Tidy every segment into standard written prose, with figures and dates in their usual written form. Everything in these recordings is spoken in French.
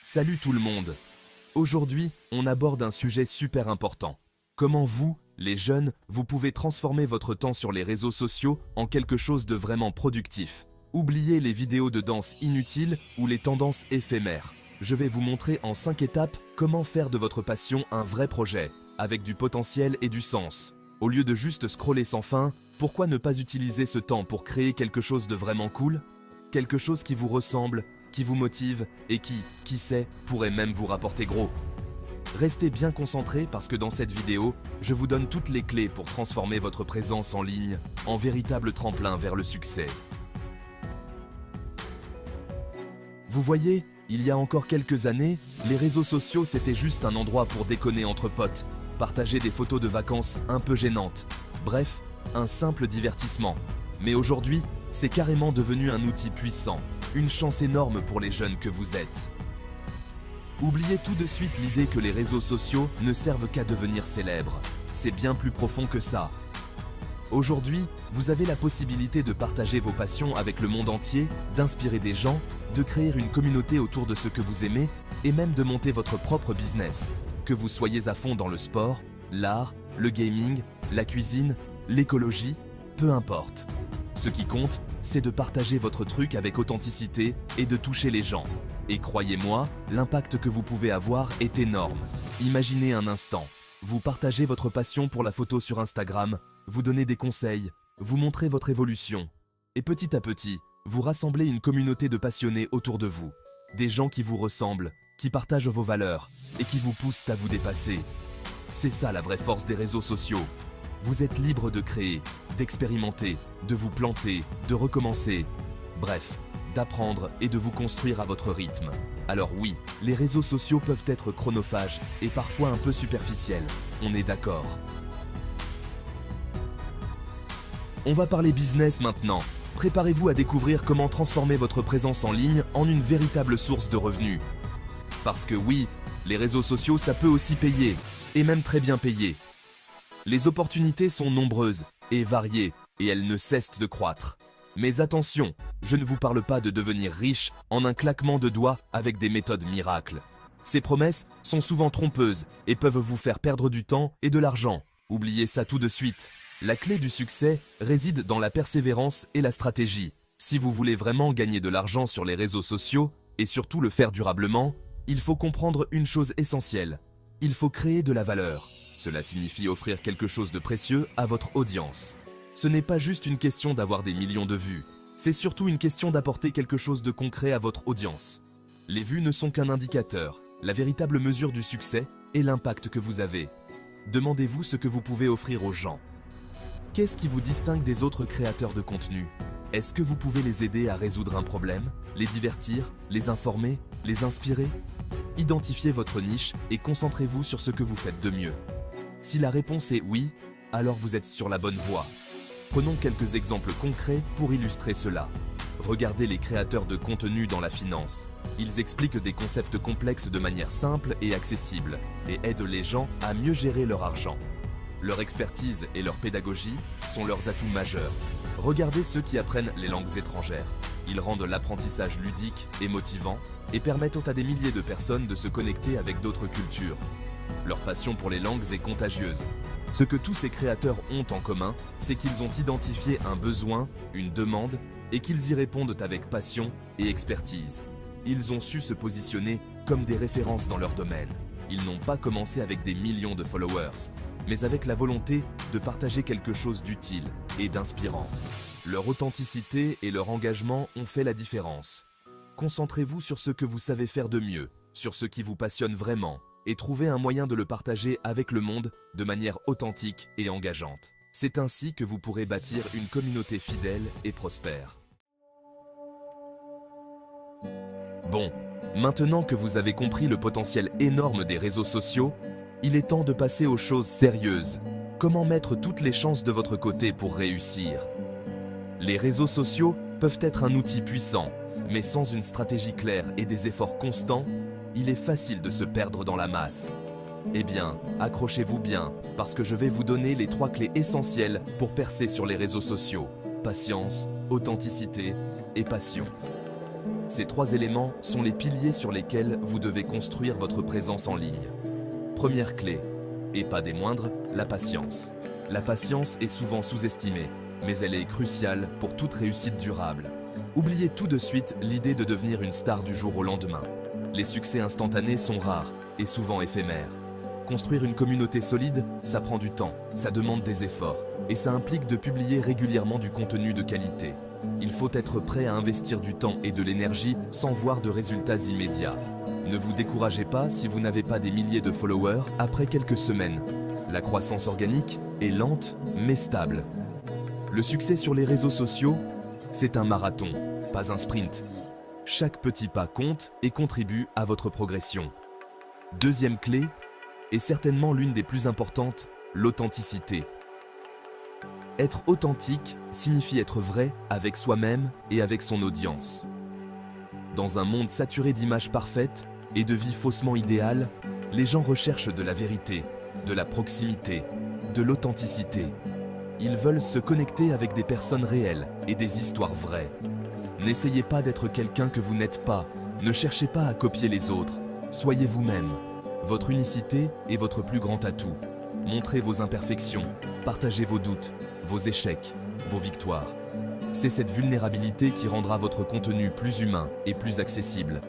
Salut tout le monde! Aujourd'hui, on aborde un sujet super important. Comment vous, les jeunes, vous pouvez transformer votre temps sur les réseaux sociaux en quelque chose de vraiment productif. Oubliez les vidéos de danse inutiles ou les tendances éphémères. Je vais vous montrer en 5 étapes comment faire de votre passion un vrai projet, avec du potentiel et du sens. Au lieu de juste scroller sans fin, pourquoi ne pas utiliser ce temps pour créer quelque chose de vraiment cool? Quelque chose qui vous ressemble, qui vous motive et qui sait, pourrait même vous rapporter gros. Restez bien concentrés parce que dans cette vidéo, je vous donne toutes les clés pour transformer votre présence en ligne en véritable tremplin vers le succès. Vous voyez, il y a encore quelques années, les réseaux sociaux c'était juste un endroit pour déconner entre potes, partager des photos de vacances un peu gênantes, bref, un simple divertissement. Mais aujourd'hui, c'est carrément devenu un outil puissant, une chance énorme pour les jeunes que vous êtes. Oubliez tout de suite l'idée que les réseaux sociaux ne servent qu'à devenir célèbres. C'est bien plus profond que ça. Aujourd'hui, vous avez la possibilité de partager vos passions avec le monde entier, d'inspirer des gens, de créer une communauté autour de ce que vous aimez et même de monter votre propre business. Que vous soyez à fond dans le sport, l'art, le gaming, la cuisine, l'écologie, peu importe. Ce qui compte, c'est de partager votre truc avec authenticité et de toucher les gens. Et croyez-moi, l'impact que vous pouvez avoir est énorme. Imaginez un instant, vous partagez votre passion pour la photo sur Instagram, vous donnez des conseils, vous montrez votre évolution. Et petit à petit, vous rassemblez une communauté de passionnés autour de vous. Des gens qui vous ressemblent, qui partagent vos valeurs et qui vous poussent à vous dépasser. C'est ça la vraie force des réseaux sociaux. Vous êtes libre de créer, d'expérimenter, de vous planter, de recommencer. Bref, d'apprendre et de vous construire à votre rythme. Alors oui, les réseaux sociaux peuvent être chronophages et parfois un peu superficiels, on est d'accord. On va parler business maintenant. Préparez-vous à découvrir comment transformer votre présence en ligne en une véritable source de revenus. Parce que oui, les réseaux sociaux ça peut aussi payer, et même très bien payer. Les opportunités sont nombreuses et variées, et elles ne cessent de croître. Mais attention, je ne vous parle pas de devenir riche en un claquement de doigts avec des méthodes miracles. Ces promesses sont souvent trompeuses et peuvent vous faire perdre du temps et de l'argent. Oubliez ça tout de suite. La clé du succès réside dans la persévérance et la stratégie. Si vous voulez vraiment gagner de l'argent sur les réseaux sociaux, et surtout le faire durablement, il faut comprendre une chose essentielle. Il faut créer de la valeur. Cela signifie offrir quelque chose de précieux à votre audience. Ce n'est pas juste une question d'avoir des millions de vues, c'est surtout une question d'apporter quelque chose de concret à votre audience. Les vues ne sont qu'un indicateur, la véritable mesure du succès est l'impact que vous avez. Demandez-vous ce que vous pouvez offrir aux gens. Qu'est-ce qui vous distingue des autres créateurs de contenu? Est-ce que vous pouvez les aider à résoudre un problème, les divertir, les informer, les inspirer? Identifiez votre niche et concentrez-vous sur ce que vous faites de mieux. Si la réponse est oui, alors vous êtes sur la bonne voie. Prenons quelques exemples concrets pour illustrer cela. Regardez les créateurs de contenu dans la finance. Ils expliquent des concepts complexes de manière simple et accessible et aident les gens à mieux gérer leur argent. Leur expertise et leur pédagogie sont leurs atouts majeurs. Regardez ceux qui apprennent les langues étrangères. Ils rendent l'apprentissage ludique et motivant et permettent à des milliers de personnes de se connecter avec d'autres cultures. Leur passion pour les langues est contagieuse. Ce que tous ces créateurs ont en commun, c'est qu'ils ont identifié un besoin, une demande, et qu'ils y répondent avec passion et expertise. Ils ont su se positionner comme des références dans leur domaine. Ils n'ont pas commencé avec des millions de followers, mais avec la volonté de partager quelque chose d'utile et d'inspirant. Leur authenticité et leur engagement ont fait la différence. Concentrez-vous sur ce que vous savez faire de mieux, sur ce qui vous passionne vraiment, et trouvez un moyen de le partager avec le monde de manière authentique et engageante. C'est ainsi que vous pourrez bâtir une communauté fidèle et prospère. Bon, maintenant que vous avez compris le potentiel énorme des réseaux sociaux, il est temps de passer aux choses sérieuses. Comment mettre toutes les chances de votre côté pour réussir? Les réseaux sociaux peuvent être un outil puissant, mais sans une stratégie claire et des efforts constants, il est facile de se perdre dans la masse. Eh bien, accrochez-vous bien, parce que je vais vous donner les 3 clés essentielles pour percer sur les réseaux sociaux. Patience, authenticité et passion. Ces 3 éléments sont les piliers sur lesquels vous devez construire votre présence en ligne. Première clé, et pas des moindres, la patience. La patience est souvent sous-estimée, mais elle est cruciale pour toute réussite durable. Oubliez tout de suite l'idée de devenir une star du jour au lendemain. Les succès instantanés sont rares et souvent éphémères. Construire une communauté solide, ça prend du temps, ça demande des efforts, et ça implique de publier régulièrement du contenu de qualité. Il faut être prêt à investir du temps et de l'énergie sans voir de résultats immédiats. Ne vous découragez pas si vous n'avez pas des milliers de followers après quelques semaines. La croissance organique est lente mais stable. Le succès sur les réseaux sociaux, c'est un marathon, pas un sprint. Chaque petit pas compte et contribue à votre progression. Deuxième clé, et certainement l'une des plus importantes, l'authenticité. Être authentique signifie être vrai avec soi-même et avec son audience. Dans un monde saturé d'images parfaites et de vies faussement idéales, les gens recherchent de la vérité, de la proximité, de l'authenticité. Ils veulent se connecter avec des personnes réelles et des histoires vraies. N'essayez pas d'être quelqu'un que vous n'êtes pas, ne cherchez pas à copier les autres, soyez vous-même. Votre unicité est votre plus grand atout. Montrez vos imperfections, partagez vos doutes, vos échecs, vos victoires. C'est cette vulnérabilité qui rendra votre contenu plus humain et plus accessible.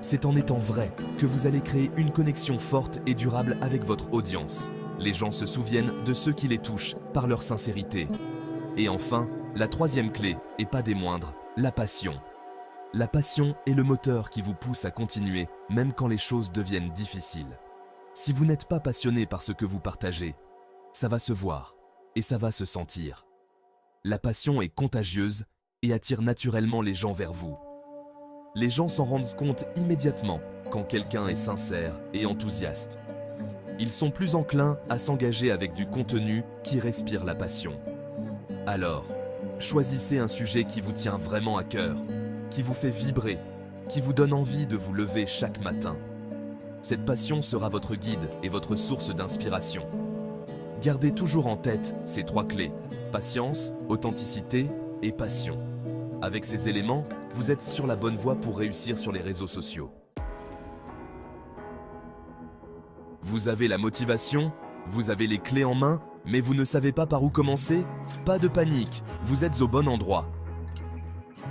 C'est en étant vrai que vous allez créer une connexion forte et durable avec votre audience. Les gens se souviennent de ceux qui les touchent par leur sincérité. Et enfin, la troisième clé, et pas des moindres, la passion. La passion est le moteur qui vous pousse à continuer, même quand les choses deviennent difficiles. Si vous n'êtes pas passionné par ce que vous partagez, ça va se voir et ça va se sentir. La passion est contagieuse et attire naturellement les gens vers vous. Les gens s'en rendent compte immédiatement quand quelqu'un est sincère et enthousiaste. Ils sont plus enclins à s'engager avec du contenu qui respire la passion. Alors, choisissez un sujet qui vous tient vraiment à cœur, qui vous fait vibrer, qui vous donne envie de vous lever chaque matin. Cette passion sera votre guide et votre source d'inspiration. Gardez toujours en tête ces 3 clés, patience, authenticité et passion. Avec ces éléments, vous êtes sur la bonne voie pour réussir sur les réseaux sociaux. Vous avez la motivation, vous avez les clés en main, mais vous ne savez pas par où commencer? Pas de panique, vous êtes au bon endroit.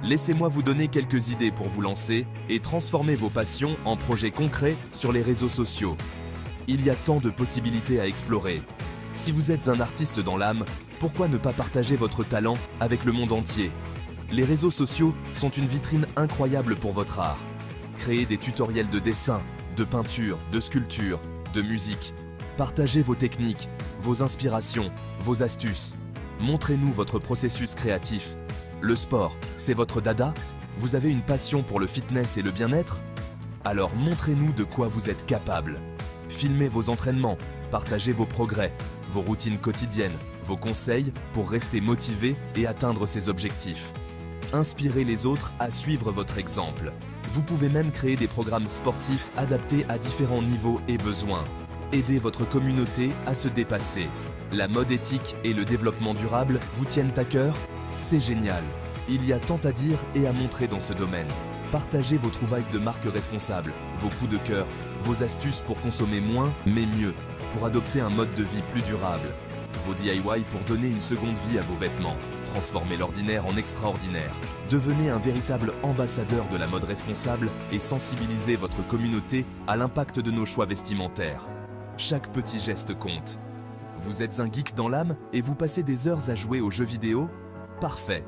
Laissez-moi vous donner quelques idées pour vous lancer et transformer vos passions en projets concrets sur les réseaux sociaux. Il y a tant de possibilités à explorer. Si vous êtes un artiste dans l'âme, pourquoi ne pas partager votre talent avec le monde entier? Les réseaux sociaux sont une vitrine incroyable pour votre art. Créez des tutoriels de dessin, de peinture, de sculpture, de musique. Partagez vos techniques, vos inspirations, vos astuces. Montrez-nous votre processus créatif. Le sport, c'est votre dada? Vous avez une passion pour le fitness et le bien-être? Alors montrez-nous de quoi vous êtes capable. Filmez vos entraînements, partagez vos progrès, vos routines quotidiennes, vos conseils pour rester motivé et atteindre ses objectifs. Inspirez les autres à suivre votre exemple. Vous pouvez même créer des programmes sportifs adaptés à différents niveaux et besoins. Aidez votre communauté à se dépasser. La mode éthique et le développement durable vous tiennent à cœur? C'est génial. Il y a tant à dire et à montrer dans ce domaine. Partagez vos trouvailles de marques responsables, vos coups de cœur, vos astuces pour consommer moins mais mieux, pour adopter un mode de vie plus durable. Vos DIY pour donner une seconde vie à vos vêtements. Transformez l'ordinaire en extraordinaire. Devenez un véritable ambassadeur de la mode responsable et sensibilisez votre communauté à l'impact de nos choix vestimentaires. Chaque petit geste compte. Vous êtes un geek dans l'âme et vous passez des heures à jouer aux jeux vidéo? Parfait.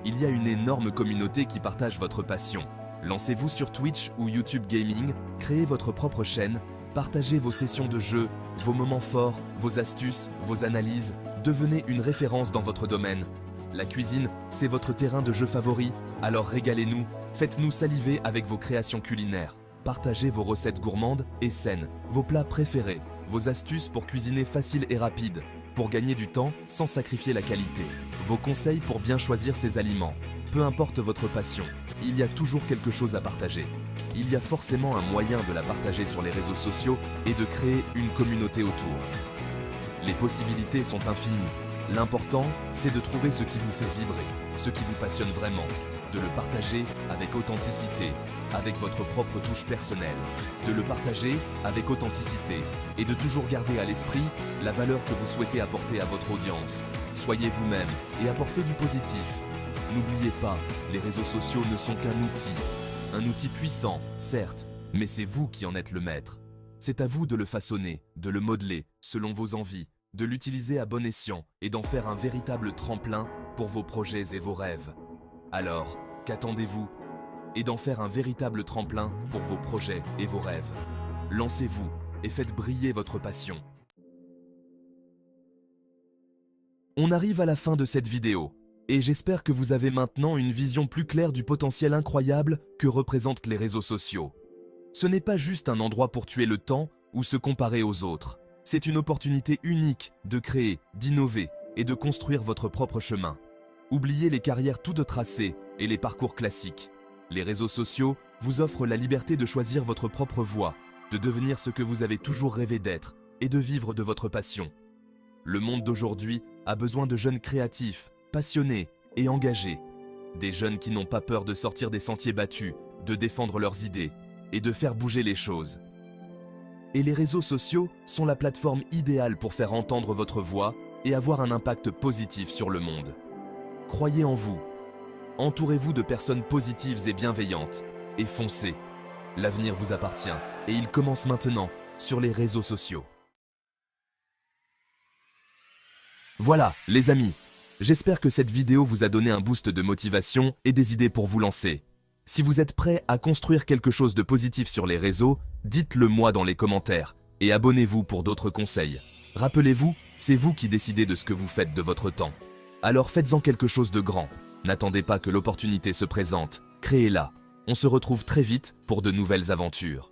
Il y a une énorme communauté qui partage votre passion. Lancez-vous sur Twitch ou YouTube Gaming, créez votre propre chaîne, partagez vos sessions de jeu, vos moments forts, vos astuces, vos analyses, devenez une référence dans votre domaine. La cuisine, c'est votre terrain de jeu favori, alors régalez-nous, faites-nous saliver avec vos créations culinaires. Partagez vos recettes gourmandes et saines, vos plats préférés, vos astuces pour cuisiner facile et rapide, pour gagner du temps sans sacrifier la qualité, vos conseils pour bien choisir ses aliments. Peu importe votre passion, il y a toujours quelque chose à partager. Il y a forcément un moyen de la partager sur les réseaux sociaux et de créer une communauté autour. Les possibilités sont infinies. L'important, c'est de trouver ce qui vous fait vibrer, ce qui vous passionne vraiment. de le partager avec authenticité, avec votre propre touche personnelle, de le partager avec authenticité et de toujours garder à l'esprit la valeur que vous souhaitez apporter à votre audience. Soyez vous-même et apportez du positif. N'oubliez pas, les réseaux sociaux ne sont qu'un outil puissant, certes, mais c'est vous qui en êtes le maître. C'est à vous de le façonner, de le modeler selon vos envies, de l'utiliser à bon escient et d'en faire un véritable tremplin pour vos projets et vos rêves. Alors, qu'attendez-vous? Et d'en faire un véritable tremplin pour vos projets et vos rêves. Lancez-vous et faites briller votre passion. On arrive à la fin de cette vidéo, et j'espère que vous avez maintenant une vision plus claire du potentiel incroyable que représentent les réseaux sociaux. Ce n'est pas juste un endroit pour tuer le temps ou se comparer aux autres. C'est une opportunité unique de créer, d'innover et de construire votre propre chemin. Oubliez les carrières toutes tracées et les parcours classiques. Les réseaux sociaux vous offrent la liberté de choisir votre propre voie, de devenir ce que vous avez toujours rêvé d'être et de vivre de votre passion. Le monde d'aujourd'hui a besoin de jeunes créatifs, passionnés et engagés. Des jeunes qui n'ont pas peur de sortir des sentiers battus, de défendre leurs idées et de faire bouger les choses. Et les réseaux sociaux sont la plateforme idéale pour faire entendre votre voix et avoir un impact positif sur le monde. Croyez en vous. Entourez-vous de personnes positives et bienveillantes. Et foncez. L'avenir vous appartient et il commence maintenant sur les réseaux sociaux. Voilà, les amis. J'espère que cette vidéo vous a donné un boost de motivation et des idées pour vous lancer. Si vous êtes prêt à construire quelque chose de positif sur les réseaux, dites-le moi dans les commentaires et abonnez-vous pour d'autres conseils. Rappelez-vous, c'est vous qui décidez de ce que vous faites de votre temps. Alors faites-en quelque chose de grand. N'attendez pas que l'opportunité se présente, créez-la. On se retrouve très vite pour de nouvelles aventures.